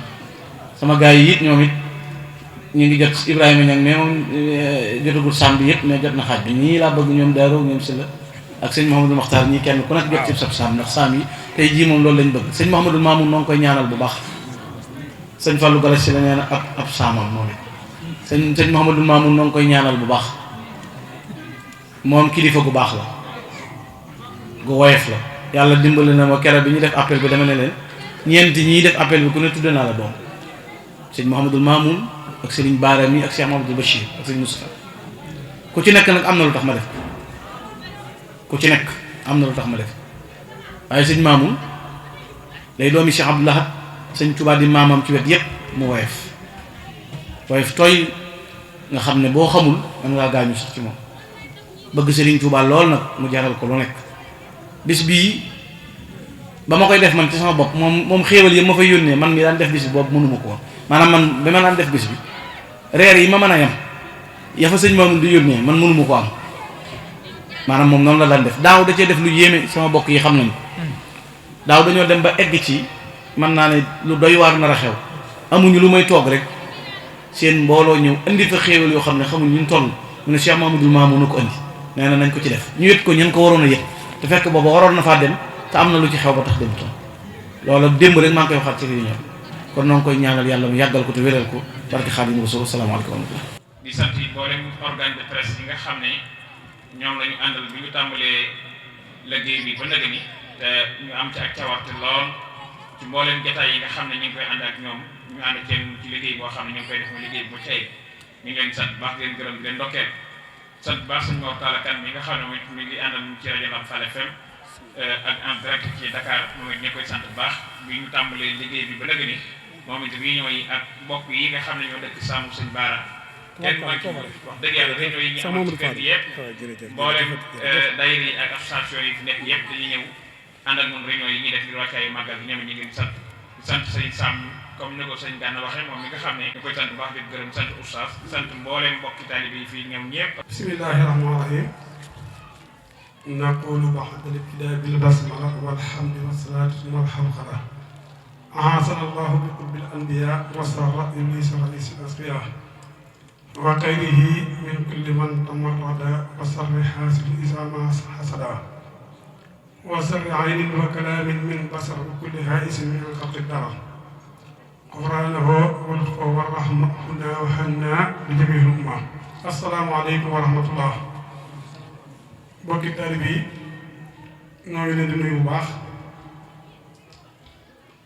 Speaker 4: sama gars yi it ñoom it ñu ngi jot Ibrahima Niang mais moom jotagul saam bi yëpp mais jot na xaaj bi. ñii laa bëgg ñoom Daaru ñoom si la ak sëñ Mouhamadou Makhtar ñii kenn ku nekk jot ci sab saam, ndax saam yi tey jii moom loolu lañ bëgg. sëñ Mouhamadou Mamoun noo ngi koy ñaanal bu baax sëñ Fallou Galas si la nee na ab saamam moom it sëñ Mouhamadou Mamoun noo ngi koy ñaanal bu baax moom kilifa gu baax la gu woyof la yàlla dimbali na ma keroog bi ñu def appel bi dama ne leen ñeenti ñiy def appel bi ku ne tudde naa la doom sëñ Mouhamadou Mamoun ak sëriñ Baara mi ak Cheikh Mouhamadou Bachir ak sëñ Moustapha ku ci nekk nag am na lu tax ma def ku ci nekk am na lu tax ma def waaye sëñ Mamoun lay doomi Cheikh Abdou Lahad sëñ Touba di maamam ci wet yépp mu woyof tooy nga xam ne boo xamul man ngaa gaañu sax ci moom bëgg sëriñ Touba lool nag mu jaral ko lu nekk bis bii ba ma koy def man ci sama bopp moom xéewal yi ma fay yónnee man mi daan def bis bi boobu mënuma ko woon maanaam man bi ma daan def bis bi reer yi ma mën a yem ya fa sëñ Mamoun di yónnee man mënuma ko am maanaam moom noonu la daan def daaw da cee def lu yéeme sama bokk yi xam nañu daaw dañoo dem ba egg ci mën naa ne lu doy waar nar a xew amuñu lu may toog rek seen mbooloo ñëw indi fa xéewal yoo xam ne xamuñ ñu toll mu ne Cheikh Mamadou Mamoun na ko indi nee na nañ ko ci def ñu yët ko ñan ko waroon a yët te fekk booba waroon na faa dem te am na lu ci xew ba tax dem toon loolu démb rek maa ngi koy waxaat ci réunion kon noo ngi koy ñaanal yàlla mu yàggal ko te wéral ko barke Xaadimu Rasuul salaamaaleykum wa rahmatulah.
Speaker 1: di sant yi mboolem organe de presse yi nga xam ne ñoom la ñu àndal bi ñu tàmbalee liggéey bi ba nëgë ni te ñu am ci ak cawarte lool ci mboolem jotaay yi nga xam ne ñu ngi koy ànd ak ñoom ñu ànd ak ci liggéey boo xam ne ñu ngi koy def muy liggéey bu tey ñu ngi leen sant baax di leen gërëm di leen ndokkeel sant baax sëñ Mor Talla Kane mi nga xam ne moom mi ngi àndal ci rajo Lamp Fall FM ak en direct ci Dakar moom it ñu koy sant bu baax bi ñu tàmbalee liggéey bi ba nëgë ni moom it réunion yi ak mbokk yi nga xam ne ñoo dëkk Sàmm Sëñ Baara kenn mooy ci wax dëgg yàlla réunion yi ñu amoon ci kër gi yëpp mboolem daayira yi ak association yi fi nekk yëpp dañuy ñëw ànd ak moom réunion yi ñuy def ngir wàccaayu màggal bi ñoom ñu ngi sant sëñ Sàmm comme ni ko sëñ Gana waxee moom mi nga xam ne ñu koy sant bu baax di gërëm sant oustaz sant mboolem mbokki taalibe yi fii ñoom ñëpp.
Speaker 5: bismillahi rahmaani rahim naqulu ba'da al-ibtidaa bil basmala walhamdi wassalaatu wal hamdala أعاذنا الله بقرب الأنبياء وسر إبليس وليس الأصفياء وغيره من كل من تمرد وسر حاسد إذا ما حسدا وسر عين وكلام من بصر وكل هائس من خلق الدار غفرانه والخوف والرحمة هنا وحنا لجميع الأمة. السلام عليكم ورحمة الله. bokki taalibe yi ñoo ngi leen di nuyu bu baax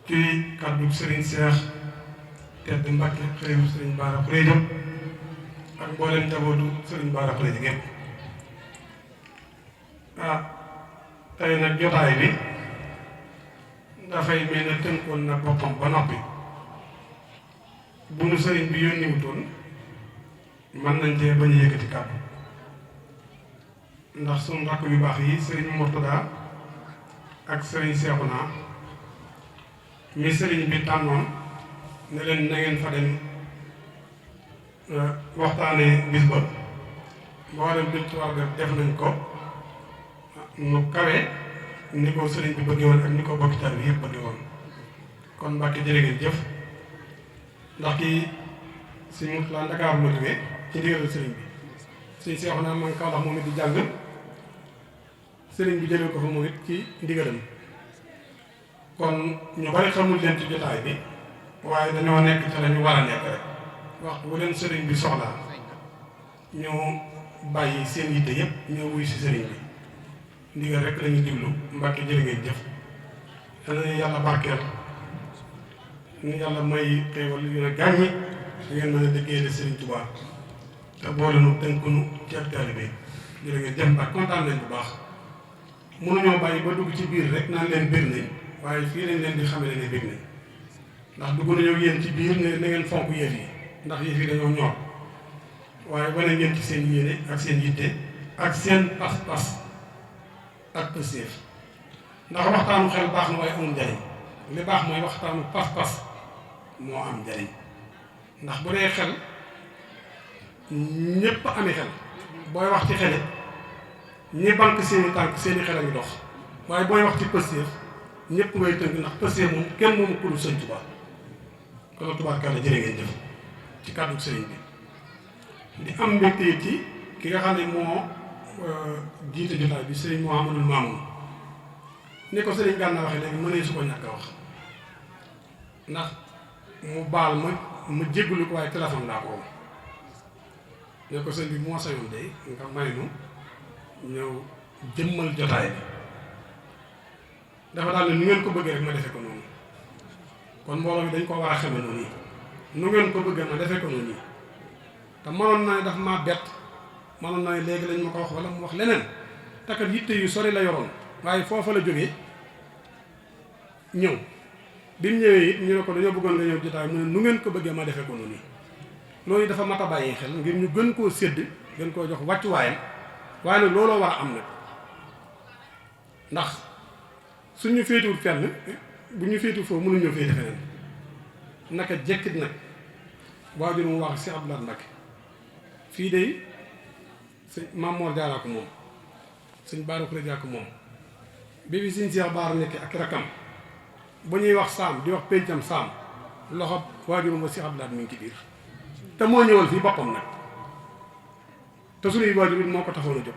Speaker 5: ci kàddu Serigne Cheikh Tedd Mbacke xëyru Serigne Bara Khourédia ak mboolem njabootu Serigne Bara Khourédia gépp tey nag jotaay bi dafay mel ne tënkoon na boppam ba noppi bu nu sëriñ bi yónniwutoon mën nañ cee bañ a yëkkati kàddu ndax suñu rakk yu baax yi Serigne Mourtada ak Serigne Cheikhouna mi sëriñ bi tànnoon ne leen na ngeen fa dem waxtaanee bis ba mboolem luñ ci war def nañ ko nu kawe ni ko sëriñ bi bëggee woon ak ni ko bokki taal bi yëpp bëggee woon kon Mbàkke jërë ngeen jëf ndax kii si Mourtada Dakar la jógee ci ndigalu sëriñ bi suñ seexu naa man Kaolack moom it di jàng sëriñ bi jëlee ko fa moom it ci ndigalam kon ñu bari xamul leen ci jotaay bi waaye dañoo nekk ca la ñu war a nekk rek waxtu bu leen sëriñ bi soxlaa ñu bàyyi seen yitte yëpp ñoo wuy si sëriñ bi ndigal rek lañu diglu. Mbàkke jërë ngeen jëf yal na yàlla barkeel ñu yàlla may xéewal yu ne gàññi da ngeen mën a liggéeyal sëriñ Tuubaa te boole nu tënk nu ci ak taalibe bi jërë ngeen jëf Mbàkke kontaan nañ bu baax mënuñoo bàyyi ba dugg ci biir rek naan leen bir nañ waaye fii lañ leen di xamale ne bég nañ ndax dugg nañoo yéen ci biir ne na ngeen fonk yëf yi ndax yëf yi dañoo ñor waaye wane ngeen ci seen yéene ak seen yitte ak seen pas-pas ak pëseef ndax waxtaanu xel baax na waaye amul njariñ li baax mooy waxtaanu pas-pas moo am njariñ ndax bu dee xel ñépp ami xel booy wax ci xele ñi bank seeni tànk seeni xel a ngi dox waaye booy wax ci pëseef ñëpp ngay tënk ndax pësee moom kenn moomu ku dul sëñ Tuubaa kon tubaarkàlla jërë ngeen jëf ci kàddu sëriñ bi di am mbégte ci ki nga xam ne moo jiite jotaay bi sëriñ Mouhamadou Mamoun ni ko sëriñ Gana waxee léegi mënee su ko ñàkk a wax ndax mu baal ma jéggulu ko waaye téléphone laa ko woon ne ko sëñ bi moo sañoon de nga may nu ñëw jëmmal jotaay bi dafa daal ne nu ngeen ko bëggee rek ma defe ko noonu kon mbooloo mi dañ ko war a xame noonu yi nu ngeen ko bëggee ma defe ko noonu yi te mënoon na ne daf maa bett mënoon na ne léegi lañ ma ko wax wala mu wax leneen takat yitte yu sori la yoroon waaye foofa la jógee ñëw bi mu ñëwee it ñu ne ko dañoo bëggoon nga ñëw jotaay mu ne nu ngeen ko bëggee ma defee ko noonu loolu dafa mat a bàyyi xel ngir ñu gën koo sédd gën koo jox wàccuwaayam waaye nag looloo war a am nag ndax suñu féetuwul fenn bu ñu féetuwul foofu mënuñoo féete feneen naka jekkit nag waajur mu wax si Abdoulaye Mbacké fii de sëñ Maam Mor Jaara ko moom sëñ Bara Khourédia ko moom bi fi sëñ Cheikh Bara nekk ak rakam bu ñuy wax saam di wax péncam saam loxo waajurum wa si Abdoulaye mi ngi ci biir te moo ñëwal fii boppam nag te suñuy waajur it moo ko taxoon a jóg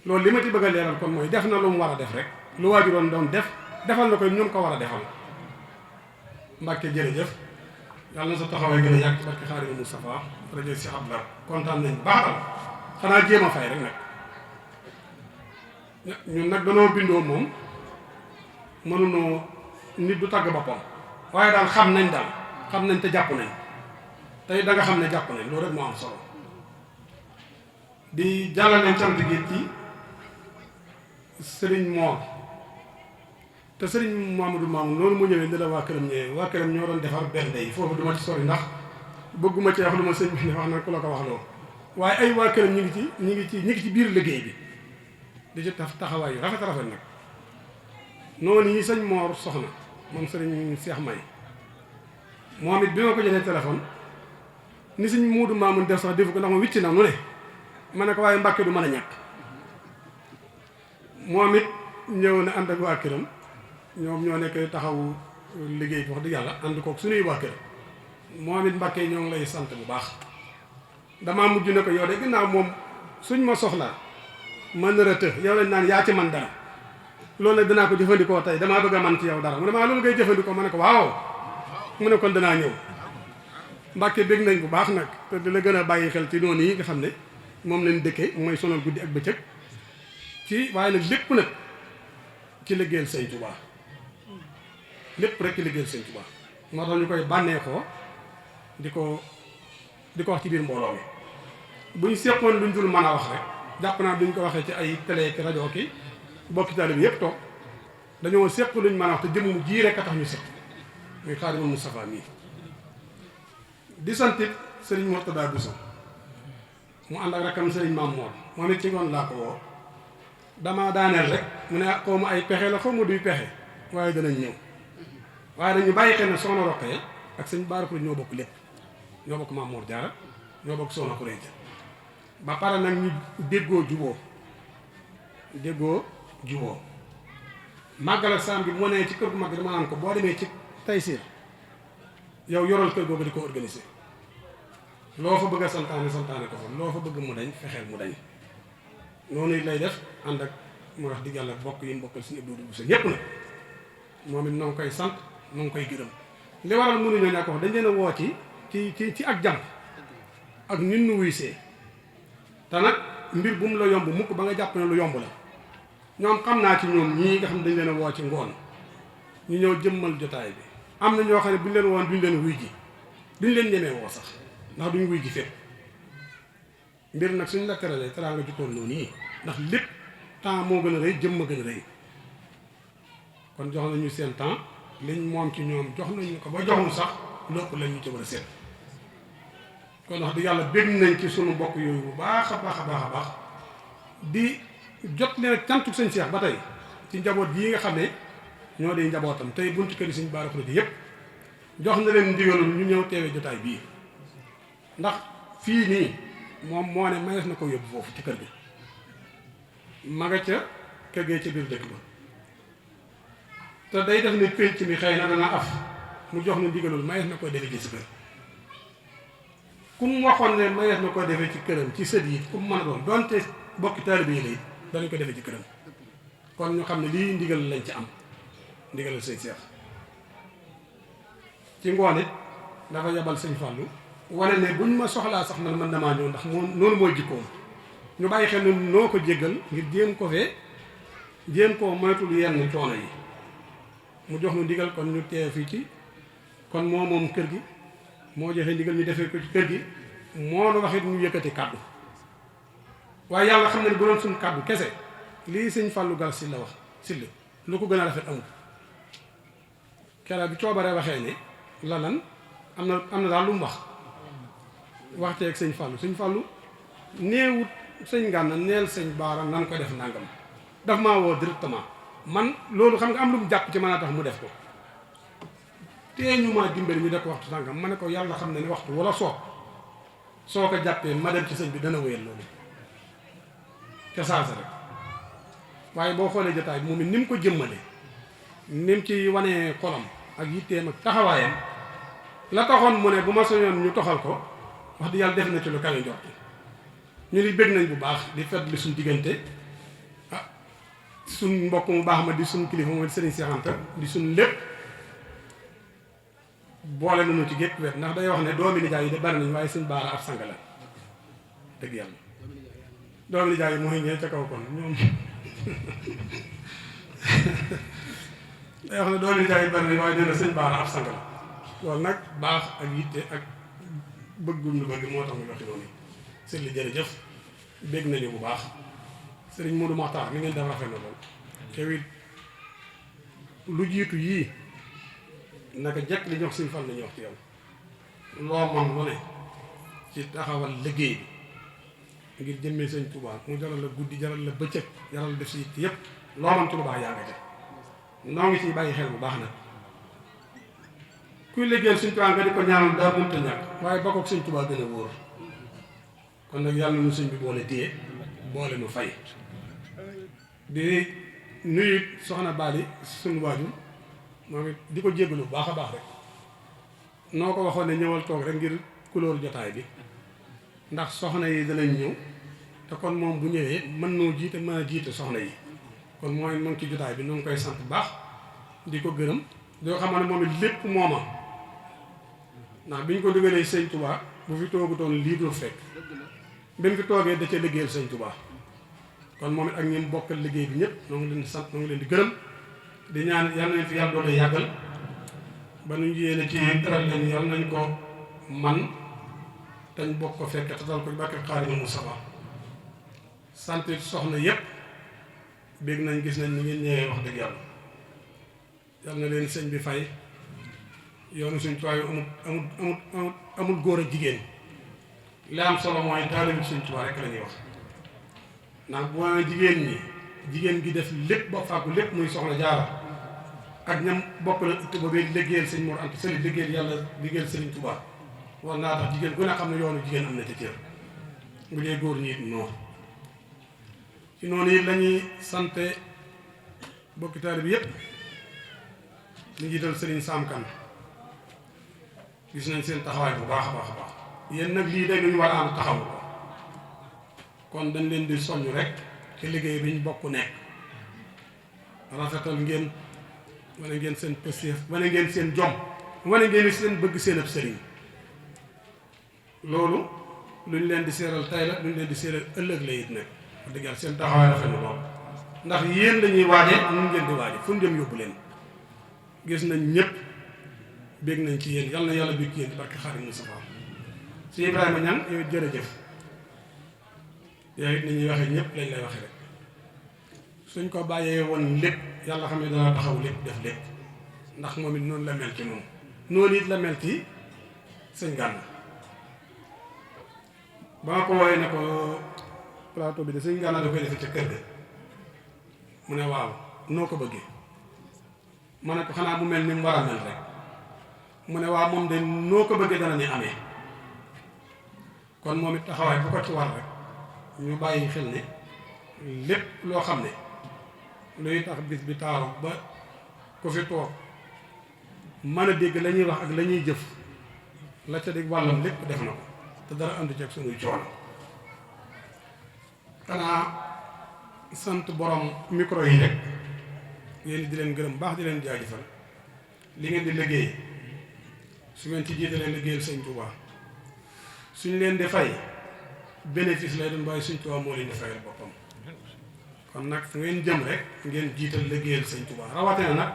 Speaker 5: loolu li ma ci bëgg a leeral kon mooy def na lu mu war a def rek lu waajuroon doon def defal na ko ñun ko war a defal Mbàkke jërëjëf yàlla na sa taxawaay gën a yàgg ci barke Xaadimu Mustafaa rajo si Abdoulaye kontaan nañ baaxal xanaa jéem a fay rek nag ñun nag danoo bindoo moom mënunoo nit du tàgg boppam waaye daal xam nañ te jàpp nañ tey da nga xam ne jàpp nañ loolu rek moo am solo di jàllale cant gi ci sëriñ Moor te sëriñ Mamadou Mamoun noonu mu ñëwee ni la waa këram ñëwee waa këram ñoo doon defar benn yi foofu duma ci sori ndax bëgguma ci wax lu ma sëñ bi ne wax na ku la ko wax loo waaye ay waa këram ñi ngi ci biir liggéey bi di ci taxawaay yu rafet nag noonu yi sëñ Moor soxna moom sëriñ Cheikh May moom it bi ma ko jëlee téléphone ni sëñ Muudu Maamun def sax defu ko ndax ma wicc na nu ne ma ne ko waaye Mbàkke du mën a ñàkk moom it ñëw na ànd ak waa këram ñoom ñoo nekk taxawu liggéey bi wax dëgg yàlla ànd kook suñuy waa kër moom it Mbàkke ñoo ngi lay sant bu baax damaa mujj ne ko yow de ginnaaw moom suñ ma soxlaa ma nar a të yow lañ naan yaa ci man dara loolu nag danaa ko jëfandikoo tey damaa bëgg a man ci yow dara mu ne maa loolu ngay jëfandikoo ma ne ko waaw mu ne kon danaa ñëw Mbàkke bég nañ bu baax nag te di la gën a bàyyi xel ci noonu yi nga xam ne moom lañ dëkkee mooy sonal guddi ak bëccëg ci waaye nag lépp nag ci liggéeyal Sëñ Tuubaa lépp rek ci liggéeyal Sëñ Tuubaa moo tax ñu koy bànneexoo di ko wax ci biir mbooloo mi buñ seqoon luñ dul mën a wax rek jàpp naa duñ ko waxee ci ay télé ki rajo ki bokki taalibe bi yëpp toog dañoo seq luñ mën a wax te jëmm ji rek a tax ñu seq muy Xaadimu Mustafaa mii di santit sëriñ Murtada Bousso mu ànd ak rakkam sëriñ Maam Moor moom it ci ngoon laa ko woo damaa daaneel rek mu ne xaw ma ay pexe la xaw ma duy pexe waaye danañ ñëw waaye dañu bàyyi xel ne Soxna Roqaya ak sëñ Bara Khourédia ñoo bokk lépp ñoo bokk Maam Moor Jaara ñoo bokk Soxna Khourédia ba pare nag ñu déggoo juboo màggal ak saam bi mu nee ci kër gu mag dama naan ko boo demee ci Taysiir yow yoral kër googu di ko organiser loo fa bëgg a santaane ko fa loo fa bëgg mu dañ fexeel mu dañ noonu it lay def ànd ak mu wax di yàlla bokk yi bokkal suñu Abdou Bousso ñépp nag moom it noo ngi koy sant noo ngi koy gërëm li waral mënuñoo ñàkk wax dañ leen a woo ci ak jàmm ak ñun nu wuysee te nag mbir bu mu la yomb mukk ba nga jàpp ne lu yomb la ñoom xam naa ci ñoom ñii nga xam dañ leen a woo ci ngoon ñu ñëw jëmmal jotaay bi am na ñoo xam ne buñ leen woon duñ leen wuy ji duñ leen ñemee woo sax ndax duñ wuy ji fépp mbir nag suñ la teralee teraa nga jutoon noonu nii ndax lépp temps moo gën a rëy jëmm a gën a rëy kon jox nañu seen temps liñ moom ci ñoom jox nañu ko ba jox ñu sax lépp lañ ñu ci war a seet kon wax di yàlla bég nañ ci sunu mbokk yooyu bu baax a baax di jot leen ak cantuk sëñ Cheikh ba tey ci njaboot yi nga xam ne ñoo di njabootam tey buntu kër yi sëñ Bara Khourédia yépp jox na leen ndigalul ñu ñëw teewee jotaay bii ndax fii nii moom moo ne mayees na ko yóbbu foofu ci kër gi ma nga ca kër gee ca biir dëkk ba te day def ne pénc mi xëy na dana af mu jox na ndigalul mayees na koy defee ci si kër ku mu waxoon ne mayees na koy defee ci këram ci sët yi ku mu mën a doon donte bokki taalibe yi lay danañ ko defee ci këram kon ñu xam ne lii ndigal lañ ci am ndigalal sëñ Cheikh ci ngoon it dafa yebal sëñ Fallou wane ne buñ ma soxlaa sax man mën damaa ñëw ndax moom noonu mooy jikkoom ñu bàyyi xel ne noo ko jéggal ngir jéem koo moytul yenn coono yi mu jox nu ndigal kon ñu teew fii ci kon moom kër gi moo joxe ndigal ñu defee ko ci kër gi moo nu waxit ñu yëkkati kàddu waaye yàlla xam ne bu doon suñ kàddu kese lii sëñ Fallou Galass Syll la wax Syll lu ko gën a rafet amul keroog bi coobare waxee ne lan am na daal lu mu wax ceeg sëñ Fallou néewut sëñ Gana neel sëñ Baara nan ko def nangam daf maa woo directement man loolu xam nga am lu mu jàpp ci mën a tax mu def ko tee ñu maa dimbali ñu def ko waxtu sàngam ma ne ko yàlla xam ne ni waxtu wala soo ko jàppee ma dem ci sëñ bi dana wéyal loolu ca saasa rek waaye boo xoolee jotaay bi moom it ni mu ko jëmmale ni mu ci wanee xolam ak yitteem ak taxawaayam la taxoon mu ne bu ma soñoon ñu toxal ko wax di yàlla def na ci lu kawe njort ñu ni bëgg nañ bu baax di fedd li suñ diggante suñ mbokk mu baax ma di suñ kilifa mooy Serigne Cheikh Anta di suñ lépp boole nañu ci gépp wet ndax day wax ne doomi nijaay yi de bari nañ waaye suñ baara ab sang la dëgg yàlla doomi nijaay yi mooy ñee ca kaw kon ñoom day wax ne doomi nijaay yi bari nañ waaye dina sëñ baara ab sang la loolu nag baax ak yitte ak bëggum lu bëgg moo tax mu waxi noonu sëñ li jërëjëf bégg nañu bu baax sëriñ Modou Makhtar mi ngeen def rafet na lool te it lu jiitu yii naka jekk li ñu wax suñu fan la ñuy wax ci yow loo man lu ne ci taxawal liggéey bi ngir jëmmee sëñ Touba mu jaral la guddi jaral la bëccëg jaral la def si yëpp loo man ci lu baax yaa nga ca noo ngi ciy bàyyi xel bu baax nag kuy liggéeyal sëñ Touba nga di ko ñaanal daa mënta ñàkk waaye bokk ak sëñ Touba gën a wóor kon nag yàlla nu sëñ bi boole téye boole nu fay di nuyu soxna Bali suñu waajur moom it di ko jéggalu bu baax a baax rek noo ko waxoon ne ñëwal toog rek ngir couleur jotaay bi ndax soxna yi danañ ñëw te kon moom bu ñëwee mën noo jiite mën a jiite soxna yi kon mooy mu ngi ci jotaay bi nu ngi koy sant bu baax di ko gërëm doo xam ne moom it lépp mooma ndax bi ñu ko dugalee sëñ Touba bu fi toogutoon lii dul fekk bi mu fi toogee da ca liggéeyal sëñ Touba kon moom it ak ñi mu bokkal liggéey bi ñëpp ñoo ngi leen di sant ñoo ngi leen di gërëm di ñaan yal nañ fi yàlla doole yàggal ba nu yéene ci teral leen yal nañ ko man tañ bokk ko fekk tatal ko barke Xaadimu Mustafaa sant soxna yëpp bégg nañ gis nañ ni ngeen ñëwee wax dëgg yàlla yal na leen sëñ bi fay yoonu suñ tuwaay amul góor ak jigéen li am solo mooy taalibe suñ tuwaay rek la ñuy wax ndax bu ma jigéen gi def lépp ba fàggu lépp muy soxna Jaara ak ñam bokk la it ba liggéeyal sëñ Mor Anta Sali liggéeyal yàlla liggéeyal Sëriñ Tuubaa war naa tax jigéen ku ne xam ne yoonu jigéen am na ca cër bu dee góor ñi it noonu ci noonu it lañuy sante bokki taalibe bi yépp ñu jiital Sëriñ Sam Kane gis nañ seen taxawaay bu baax a baax a baax yéen nag lii day lu ñu war a am taxawu ko kon dañ leen di soññ rek ci liggéey bi ñu bokk nekk rafetal ngeen wane ngeen seen pëstéef wane ngeen seen jom wane ngeen seen bëgg seen ab sëriñ loolu lu ñu leen di seeral tay la lu ñu leen di seeral ëllëg la it nag wax dëgg yàlla seen taxawaay rafet na lool ndax yéen lañuy waaje ñu ngeen di waaje fu ñu dem yóbbu leen gis nañ ñëpp bég nañ ci yéen yal na yàlla bég ci yéen ci barke Xaadimu Mustafaa si Ibrahima Niang yow jërëjëf yow it ni ñuy waxee ñëpp lañ lay waxee rek suñ ko bàyyee woon lépp yàlla xam ne dana taxaw lépp def lépp ndax moom it noonu la mel ci moom noonu it la mel ci sëñ Gana ba ma ko wooyee ne ko plateau bi de sëñ Gana da koy defee ca kër ga mu ne waaw noo ko bëggee ma ne ko xanaa mu mel ni mu war a mel rek mu ne waaw moom de noo ko bëggee dana ni amee kon moom it taxawaay bu ko ci war rek ñu bàyyi xel ne lépp loo xam ne luy tax bis bi taaru ba ku fi toog mën a dégg la ñuy wax ak la ñuy jëf la ca dégg wàllam lépp def na ko te dara andu ci ak sunuy coono xanaa sant borom micro yi rek yéen di leen gërëm baax di leen jaajëfal li ngeen di liggéey su ngeen ci jiitalee liggéeyal sëñ Touba suñ leen di fay bénéfice lay doon waaye sëñ Touba moo leen di fayal boppam kon nag fu ngeen jëm rek ngeen jiital liggéeyal sëñ Touba rawatina nag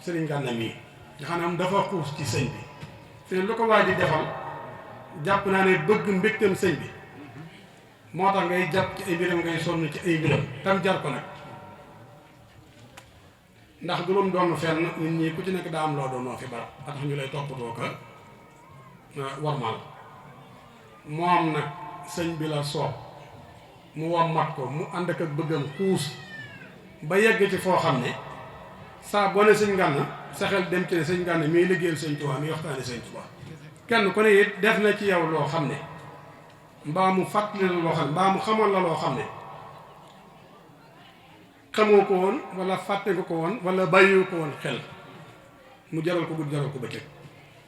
Speaker 5: sëriñ Gana mii nga xam ne am dafa xuus ci sëñ bi te lu ko waaj di defal jàpp naa ne bëgg mbégtam sëñ bi moo tax ngay jàpp ci ay mbiram ngay sonn ci ay mbiram tam jar ko nag ndax du lu mu doon fenn nit ñi ku ci nekk daa am loo doon noo fi barab a tax ñu lay toppatoo ka warmaal moom nag sëñ bi la soob mu wommat ko mu ànd ak bëggam xuus ba yegg ci foo xam ne saa boo ne sëñ Gana sa xel dem ci ne sëñ Gana mii liggéeyal sëñ Tuubaa mi waxtaane sëñ Tuubaa kenn ku ne it def na ci yow loo xam ne mbaa mu fàttali la loo xam ne mbaa mu xamoon la loo xam ne xamoo ko woon wala fàtte nga ko woon wala bàyyiwu ko woon xel mu jaral ko gudd jaral ko bëccëg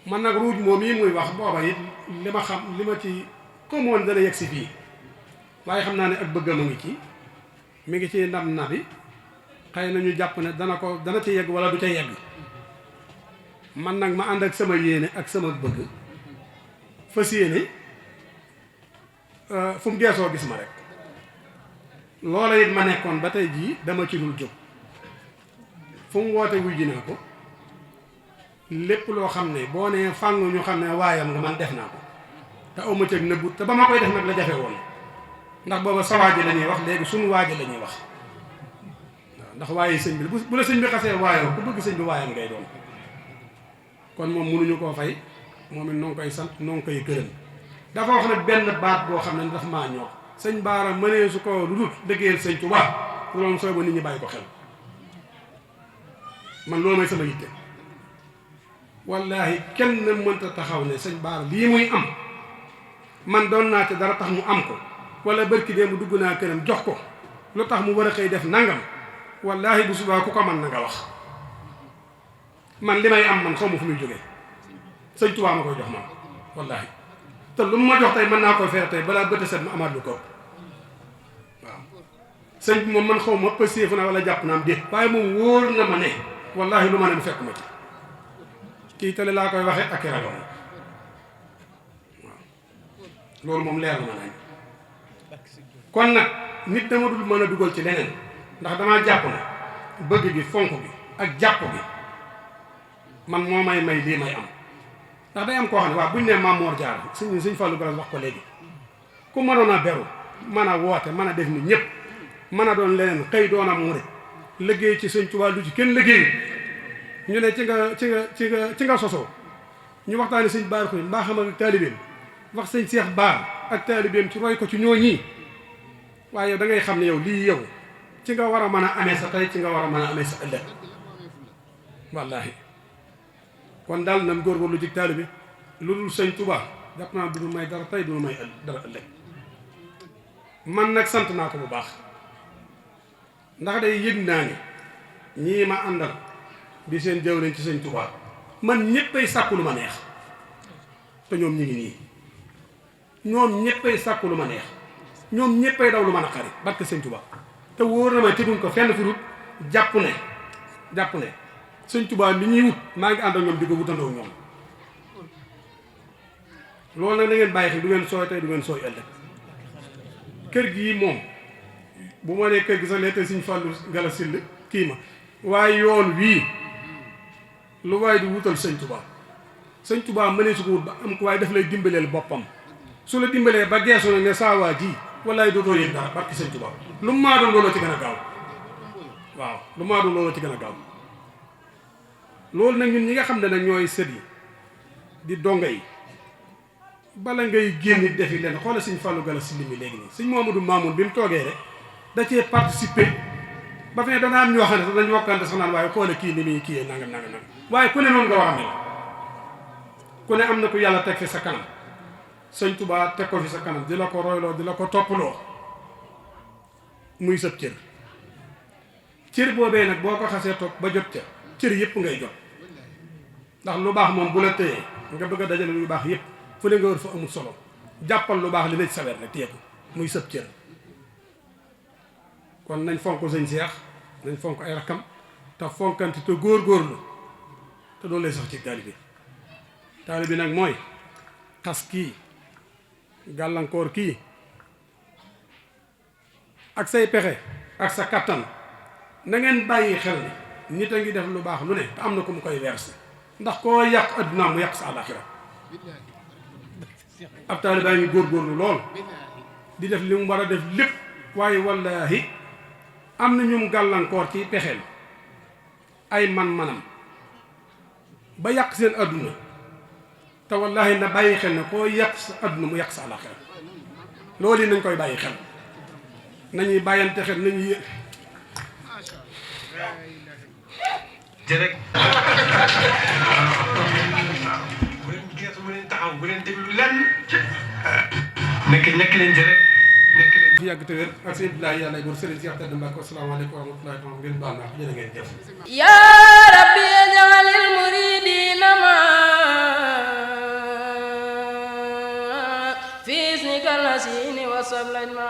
Speaker 5: man nag ruuj moom yi muy wax booba it li ma xam li ma ci comme woon dana yegg si fii waaye xam naa ne ak bëggam a ngi ci mi ngi ci ndam na bi xëy na ñu jàpp ne dana ci yegg wala du ca yegg man nag ma ànd ak sama yéene ak sama bëgg fas yéene fu mu geesoo gis ma rek loola it ma nekkoon ba tey jii dama ci dul jóg fu mu woote wuy ji naa ko lépp loo xam ne boo nee fàngu ñu xam ne waayam nga man def naa ko te awma cëg nëbbu te ba ma koy def nag la jafe woon ndax booba sa waaji la ñuy wax léegi suñu waaji la ñuy wax waaw ndax waaye sëñ bi bu la sëñ bi xasee waayoo ku bëgg sëñ bi waayam ngay doon kon moom mënuñu koo fay moom it noo ngi koy sant noo ngi koy gërëm dafa wax nag benn baat boo xam ne dafa maa ñor sëñ Baara mënee su ko lu dul liggéeyal sëñ Tuubaa loolu sooy ba nit ñi bàyyi ko xel man loolu may sama yitte wallaahi kenn mënta taxaw ne sëñ Baara lii muy am man doon naa ci dara tax mu am ko wala barki démb dugg naa këram jox ko lu tax mu war a xëy def nangam wallaahi bu subaa ku ko man na nga wax man li may am man xaw ma fu muy jógee sëñ Tuubaa ma koy jox man wallaahi te lu mu ma jox tey mën naa koy fexe tey balaa bët set ma amaat lu ko waaw sëñ bi moom man xaw ma pëseefu na wala jàpp na am déet waaye moom wóor na ma ne wallaahi lu ma ne mu fekk ma ci kii tele laa koy waxee ak i rajo waaw loolu moom leer na ma nañ kon nag nit dama dul mën a dugal ci leneen ndax damaa jàpp ne bëgg gi fonk gi ak jàpp gi man moo may lii may am ndax day am koo xam ne waaw buñu nee Maam Mor Jaara suñ Fallou Galas wax ko léegi ku mënoon a beru mën a woote mën a def ni ñëpp mën a doon leneen xëy doon am murit liggéey ci Sëñ Tuubaa lu ci kenn liggéey ñu ne ci nga sosoo ñu waxtaane sëñ Baara Xuree mbaa xam ak taalibeem wax sëñ Seex Baar ak taalibeem ci roy ko ci ñoo ñii waaye yow da ngay xam ne yow lii yow ci nga war a mën a amee sa tey ci nga war a mën a amee sa ëllëg wallaahi kon daal nan góorgóorlu ci taalibe lu dul sëñ Tuubaa jàpp naa du may dara tey du may dara ëllëg man nag sant naa ko bu baax ndax day yëg naa ne ñii ma àndal di seen jëwriñ ci sëñ Tuubaa man ñëppay sàkku lu ma neex te ñoom ñi ngi nii ñoom ñëppay sàkku lu ma neex ñoom ñëppay daw lu ma naqari barke sëñ Tuubaa te wóor na ma teguñ ko fenn fu dul jàpp ne sëñ Tuubaa li ñuy wut maa ngi ànd ak ñoom di ko wutandoo ñoom loolu nag da ngeen bàyyi xel du ngeen sooy tey du ngeen sooy ëllëg kër gii moom bu ma nee kër gi sax léeg-léeg Sëñ Fallu Galas Sill kii ma waaye yoon wii lu waaye di wutal sëñ Tuubaa mënee su ko wut ba am ko waaye daf lay dimbaleel boppam su la dimbalee ba geesu nag ne saa waa ji wallaay dootoo yëg dara barki sëñ Tuubaa lu mu maa doon looloo ci gën a gaaw waaw lu maa doon looloo ci gën a gaaw loolu nag ñun ñi nga xam ne nag ñooy sët yi di donga yi bala ngay génn defi leen xoolal Sëñ Fallu Galas Sill mi léegi nii Sëñ Mamadou Mamoun bi mu toogee rek da cee participer ba fi ne dana am ñoo xam ne sax dañu wokkante sax naan waaye xoole kii ni muy kii nangam waaye ku ne noonu nga war a mel ku ne am na ku yàlla teg fi sa kanam Sëñ Tuubaa teg ko fi sa kanam di la ko royloo di la ko toppaloo muy sëb cër boobee nag boo ko xasee topp ba jot ca cër yëpp ngay jot ndax lu baax moom bu la téyee nga bëgg a dajale lu baax yëpp fu ne nga wër fa amul solo jàppal lu baax li ne ci sa wet rek téye ko muy sëb cër kon nañ fonk sëñ Seex nañ fonk ay rakkam te fonkante te góorgóorlu te doon lay sax ci taalibe taalibe bi nag mooy xas kii gàllankoor kii ak say pexe ak sa kattan na ngeen bàyyi xel ni nit a ngi def lu baax lu ne te am na ko mu koy verse ndax koo yàq adduna mu yàq sa àllaxira ab taalibe baa ngi góorgóorlu lool di def li mu war a def lépp waaye wallaahi am na ñum gàllankoor ci pexeel ay man-manam ba yàq seen adduna te wallaahi na bàyyi xel ne koo yàq sa adduna mu yàq sa àllaxira loolu yi nañ koy bàyyi xel nañuy bàyyante xel nañuy
Speaker 6: jërëjëf bu leen geesu bu leen taxaw bu leen déglu lenn nekk leen jërëjëf nekk leen
Speaker 5: fi yàgg te wér ak seen bilaay yàlla góor sëriñ si waxtaan Mbàkke asalaamaaleykum wa rahmatullahi taala ngeen baal naa jërë ngeen jëf
Speaker 7: ya rabbi ij'alil muridina ma fi isnika lasini wa sablan ma